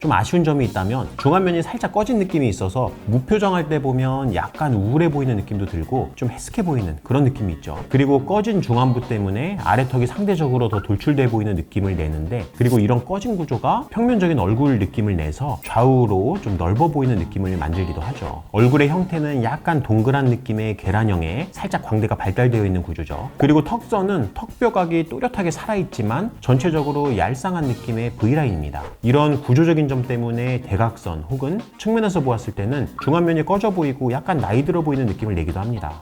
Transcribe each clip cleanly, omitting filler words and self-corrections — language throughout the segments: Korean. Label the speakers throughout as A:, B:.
A: 좀 아쉬운 점이 있다면 중안면이 살짝 꺼진 느낌이 있어서 무표정할 때 보면 약간 우울해 보이는 느낌도 들고 좀 해스케 보이는 그런 느낌이 있죠. 그리고 꺼진 중안부 때문에 아래턱이 상대적으로 더 돌출돼 보이는 느낌을 내는데, 그리고 이런 꺼진 구조가 평면적인 얼굴 느낌을 내서 좌우로 좀 넓어 보이는 느낌을 만들기도 하죠. 얼굴의 형태는 약간 동그란 느낌의 계란형에 살짝 광대가 발달되어 있는 구조죠. 그리고 턱선은 턱뼈각이 또렷하게 살아있지만 전체적으로 얄쌍한 느낌의 V라인입니다. 이런 구조적인 점 때문에 대각선 혹은 측면에서 보았을 때는 중안면이 꺼져 보이고 약간 나이 들어 보이는 느낌을 내기도 합니다.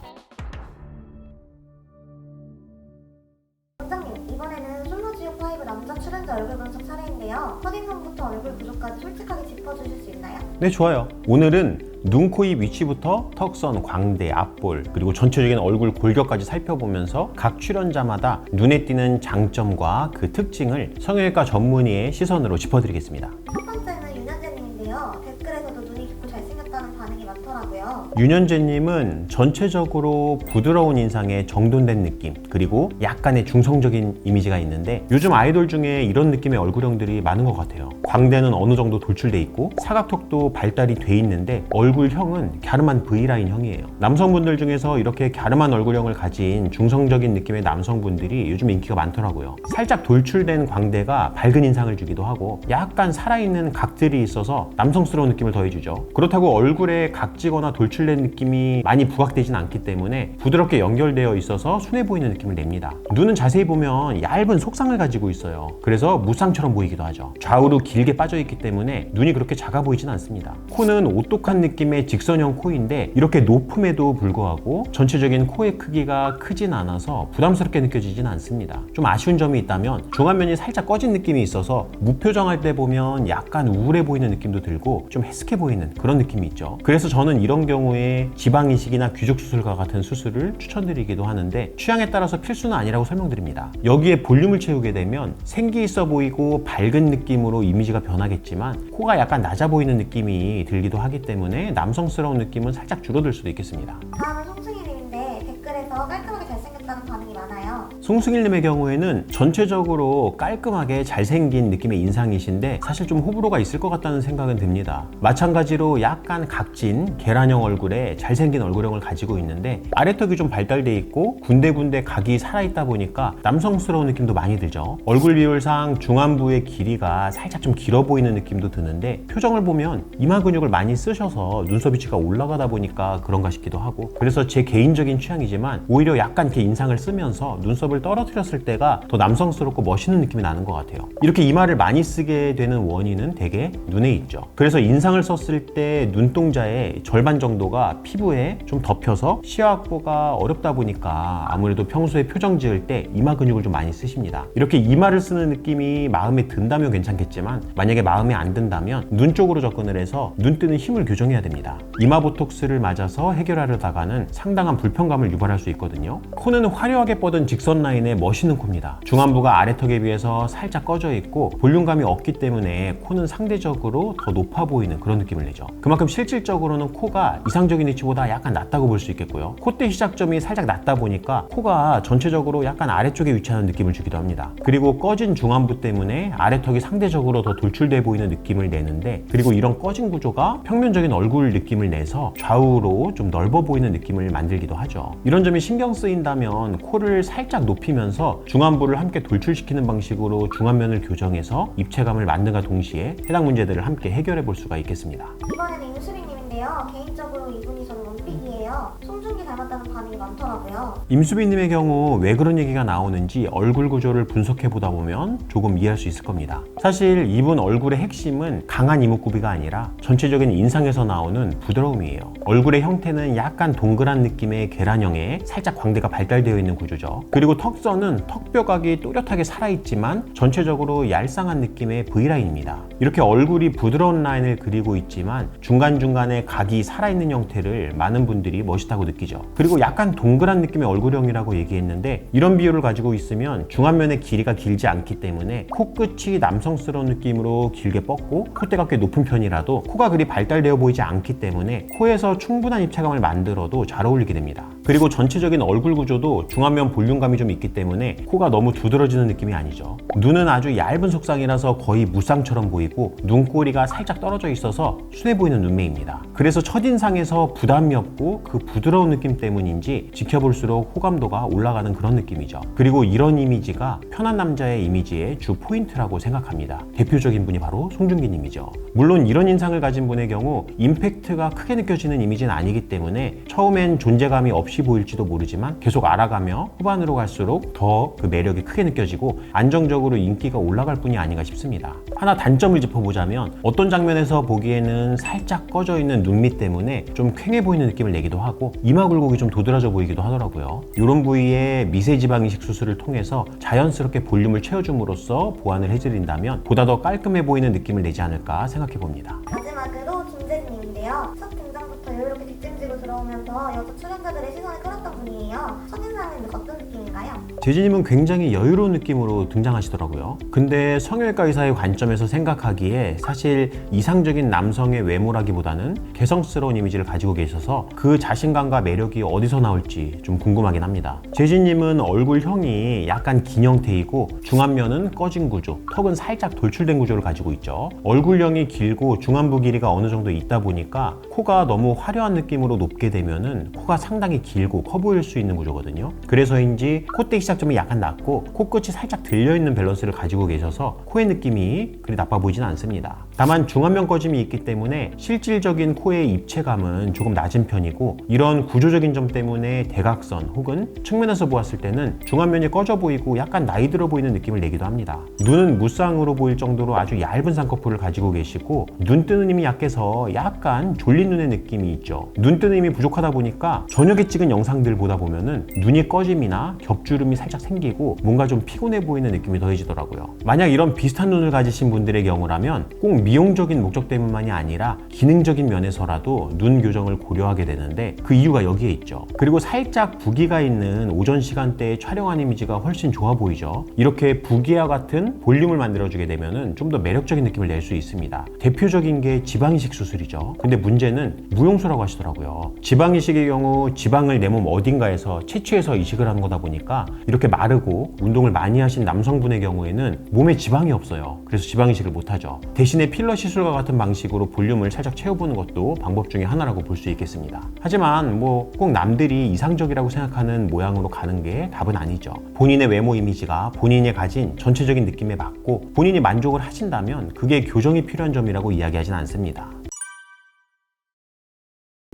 B: 원장님, 이번에는 솔로지오5 남자 출연자 얼굴 분석 사례인데요. 첫인상부터 얼굴 구조까지 솔직하게 짚어주실 수 있나요?
A: 네, 좋아요. 오늘은 눈, 코, 입 위치부터 턱선, 광대, 앞볼, 그리고 전체적인 얼굴 골격까지 살펴보면서 각 출연자마다 눈에 띄는 장점과 그 특징을 성형외과 전문의의 시선으로 짚어드리겠습니다.
B: 첫 번째는 윤현재님인데요. 댓글에서도 눈이 깊고 잘생겼다는 반응이 많더라고요.
A: 윤현재님은 전체적으로 부드러운 인상에 정돈된 느낌, 그리고 약간의 중성적인 이미지가 있는데 요즘 아이돌 중에 이런 느낌의 얼굴형들이 많은 것 같아요. 광대는 어느 정도 돌출돼 있고 사각턱도 발달이 돼 있는데 얼굴형은 갸름한 V라인 형이에요. 남성분들 중에서 이렇게 갸름한 얼굴형을 가진 중성적인 느낌의 남성분들이 요즘 인기가 많더라고요. 살짝 돌출된 광대가 밝은 인상을 주기도 하고 약간 살아있는 각들이 있어서 남성스러운 느낌을 더해주죠. 그렇다고 얼굴에 각지거나 돌출된 느낌이 많이 부각되진 않기 때문에 부드럽게 연결되어 있어서 순해 보이는 느낌을 냅니다. 눈은 자세히 보면 얇은 속상을 가지고 있어요. 그래서 무쌍처럼 보이기도 하죠. 좌우로 길게 빠져있기 때문에 눈이 그렇게 작아 보이진 않습니다. 코는 오똑한 느낌의 직선형 코인데 이렇게 높음에도 불구하고 전체적인 코의 크기가 크진 않아서 부담스럽게 느껴지진 않습니다. 좀 아쉬운 점이 있다면 중안면이 살짝 꺼진 느낌이 있어서 무표정할 때 보면 약간 우울해 보이는 느낌도 들고 좀 해스케 보이는 그런 느낌이 있죠. 그래서 저는 이런 경우에 지방 이식이나 귀족 수술과 같은 수술을 추천드리기도 하는데 취향에 따라서 필수는 아니라고 설명드립니다. 여기에 볼륨을 채우게 되면 생기 있어 보이고 밝은 느낌으로 이미지가 변하겠지만 코가 약간 낮아 보이는 느낌이 들기도 하기 때문에 남성스러운 느낌은 살짝 줄어들 수도 있겠습니다.
B: 다음은 송승일님인데 댓글에서 깔끔하게 잘생겼다는 반응이 많아요.
A: 송승일님의 경우에는 전체적으로 깔끔하게 잘생긴 느낌의 인상이신데 사실 좀 호불호가 있을 것 같다는 생각은 듭니다. 마찬가지로 약간 각진 계란형 얼굴에 잘생긴 얼굴형을 가지고 있는데 아래턱이 좀 발달돼 있고 군데군데 각이 살아있다 보니까 남성스러운 느낌도 많이 들죠. 얼굴 비율상 중안부의 길이가 살짝 좀 길어 보이는 느낌도 드는데 표정을 보면 이마 근육을 많이 쓰셔서 눈썹 위치가 올라가다 보니까 그런가 싶기도 하고, 그래서 제 개인적인 취향이지만 오히려 약간 이렇게 인상을 쓰면서 눈썹을 떨어뜨렸을 때가 더 남성스럽고 멋있는 느낌이 나는 것 같아요. 이렇게 이마를 많이 쓰게 되는 원인은 대개 눈에 있죠. 그래서 인상을 썼을 때 눈동자의 절반 정도가 피부에 좀 덮여서 시야 확보가 어렵다 보니까 아무래도 평소에 표정 지을 때 이마 근육을 좀 많이 쓰십니다. 이렇게 이마를 쓰는 느낌이 마음에 든다면 괜찮겠지만 만약에 마음에 안 든다면 눈 쪽으로 접근을 해서 눈 뜨는 힘을 교정해야 됩니다. 이마 보톡스를 맞아서 해결하려다가는 상당한 불편감을 유발할 수 있거든요. 코는 화려하게 뻗은 직선 라인의 멋있는 코입니다. 중안부가 아래턱에 비해서 살짝 꺼져 있고 볼륨감이 없기 때문에 코는 상대적으로 더 높아 보이는 그런 느낌을 내죠. 그만큼 실질적으로는 코가 이상적인 위치보다 약간 낮다고 볼 수 있겠고요. 콧대 시작점이 살짝 낮다 보니까 코가 전체적으로 약간 아래쪽에 위치하는 느낌을 주기도 합니다. 그리고 꺼진 중안부 때문에 아래턱이 상대적으로 더 돌출돼 보이는 느낌을 내는데, 그리고 이런 꺼진 구조가 평면적인 얼굴 느낌을 내서 좌우로 좀 넓어 보이는 느낌을 만들기도 하죠. 이런 점이 신경 쓰인다면 코를 살짝 높이면서 중안부를 함께 돌출시키는 방식으로 중안면을 교정해서 입체감을 만든과 동시에 해당 문제들을 함께 해결해 볼 수가 있겠습니다.
B: 이번에는 임수빈님인데요. 개인적으로 이분이 저는 원픽이에요. 송중기 닮았다는 반응이 많더라고요.
A: 임수빈님의 경우 왜 그런 얘기가 나오는지 얼굴 구조를 분석해 보다 보면 조금 이해할 수 있을 겁니다. 사실 이분 얼굴의 핵심은 강한 이목구비가 아니라 전체적인 인상에서 나오는 부드러움이에요. 얼굴의 형태는 약간 동그란 느낌의 계란형에 살짝 광대가 발달되어 있는 구조죠. 그리고 턱선은 턱뼈각이 또렷하게 살아있지만 전체적으로 얄쌍한 느낌의 V라인입니다. 이렇게 얼굴이 부드러운 라인을 그리고 있지만 중간중간에 각이 살아있는 형태를 많은 분들이 멋있다고 느끼죠. 그리고 약간 동그란 느낌의 얼굴형이라고 얘기했는데 이런 비율을 가지고 있으면 중안면의 길이가 길지 않기 때문에 코끝이 남성스러운 느낌으로 길게 뻗고 콧대가 꽤 높은 편이라도 코가 그리 발달되어 보이지 않기 때문에 코에서 충분한 입체감을 만들어도 잘 어울리게 됩니다. 그리고 전체적인 얼굴 구조도 중안면 볼륨감이 좀 있기 때문에 코가 너무 두드러지는 느낌이 아니죠. 눈은 아주 얇은 속쌍이라서 거의 무쌍처럼 보이고 눈꼬리가 살짝 떨어져 있어서 순해 보이는 눈매입니다. 그래서 첫인상에서 부담이 없고 그 부드러운 느낌 때문인지 지켜볼수록 호감도가 올라가는 그런 느낌이죠. 그리고 이런 이미지가 편한 남자의 이미지의 주 포인트라고 생각합니다. 대표적인 분이 바로 송중기님이죠. 물론 이런 인상을 가진 분의 경우 임팩트가 크게 느껴지는 이미지는 아니기 때문에 처음엔 존재감이 없이 보일지도 모르지만 계속 알아가며 후반으로 갈수록 더 그 매력이 크게 느껴지고 안정적으로 인기가 올라갈 뿐이 아닌가 싶습니다. 하나 단점을 짚어보자면 어떤 장면에서 보기에는 살짝 꺼져 있는 눈밑 때문에 좀 퀭해 보이는 느낌을 내기도 하고 이마 굴곡이 좀 도드라져 보이기도 하더라고요. 이런 부위에 미세지방 이식 수술을 통해서 자연스럽게 볼륨을 채워줌으로써 보완을 해드린다면 보다 더 깔끔해 보이는 느낌을 내지 않을까 생각해 봅니다.
B: 마지막으로 김재진님인데요. 첫 등장부터 여유롭게 뒷짐지고 들어오면서 여자 출연자들의 시선을 끌었던 분이에요. 첫인상은 어떤 느낌인가요?
A: 재진님은 굉장히 여유로운 느낌으로 등장하시더라고요. 근데 성형외과 의사의 관점에서 생각하기에 사실 이상적인 남성의 외모라기보다는 개성스러운 이미지를 가지고 계셔서 그 자신감과 매력이 어디서 나올지 좀 궁금하긴 합니다. 재진님은 얼굴형이 약간 긴 형태이고 중안면은 꺼진 구조, 턱은 살짝 돌출된 구조를 가지고 있죠. 얼굴형이 길고 중안부 길이가 어느 정도 있다 보니까 코가 너무 화려한 느낌으로 높게 되면은 코가 상당히 길고 커 보일 수 있는 구조거든요. 그래서인지 콧대 시작점이 약간 낮고 코끝이 살짝 들려있는 밸런스를 가지고 계셔서 코의 느낌이 그리 나빠 보이진 않습니다. 다만 중안면 꺼짐이 있기 때문에 실질적인 코의 입체감은 조금 낮은 편이고 이런 구조적인 점 때문에 대각선 혹은 측면에서 보았을 때는 중안면이 꺼져 보이고 약간 나이 들어 보이는 느낌을 내기도 합니다. 눈은 무쌍으로 보일 정도로 아주 얇은 쌍꺼풀을 가지고 계시고 눈 뜨는 힘이 약해서 약간 졸린 눈의 느낌이 있죠. 눈 뜨는 힘이 부족하다 보니까 저녁에 찍은 영상들 보다 보면은 눈이 꺼짐이나 겹주름이 살짝 생기고 뭔가 좀 피곤해 보이는 느낌이 더해지더라고요. 만약 이런 비슷한 눈을 가지신 분들의 경우라면 꼭 미용적인 목적 때문만이 아니라 기능적인 면에서라도 눈 교정을 고려하게 되는데 그 이유가 여기에 있죠. 그리고 살짝 부기가 있는 오전 시간대에 촬영한 이미지가 훨씬 좋아 보이죠. 이렇게 부기와 같은 볼륨을 만들어주게 되면은 좀 더 매력적인 느낌을 낼 수 있습니다. 대표적인 게 지방이식 수술이죠. 근데 문제는 무용수라고 하시더라고요. 지방이식의 경우 지방을 내 몸 어딘가에서 채취해서 이식을 하는 거다 보니까 이렇게 마르고 운동을 많이 하신 남성분의 경우에는 몸에 지방이 없어요. 그래서 지방이식을 못하죠. 대신에 필러 시술과 같은 방식으로 볼륨을 살짝 채워보는 것도 방법 중에 하나라고 볼 수 있겠습니다. 하지만 뭐 꼭 남들이 이상적이라고 생각하는 모양으로 가는 게 답은 아니죠. 본인의 외모 이미지가 본인이 가진 전체적인 느낌에 맞고 본인이 만족을 하신다면 그게 교정이 필요한 점이라고 이야기하진 않습니다.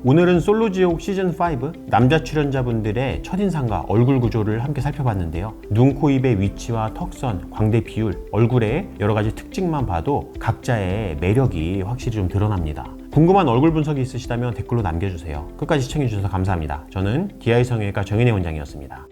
A: 오늘은 솔로지옥 시즌5 남자 출연자분들의 첫인상과 얼굴 구조를 함께 살펴봤는데요. 눈, 코, 입의 위치와 턱선, 광대 비율, 얼굴의 여러 가지 특징만 봐도 각자의 매력이 확실히 좀 드러납니다. 궁금한 얼굴 분석이 있으시다면 댓글로 남겨주세요. 끝까지 시청해주셔서 감사합니다. 저는 DI 성형외과 정현혜 원장이었습니다.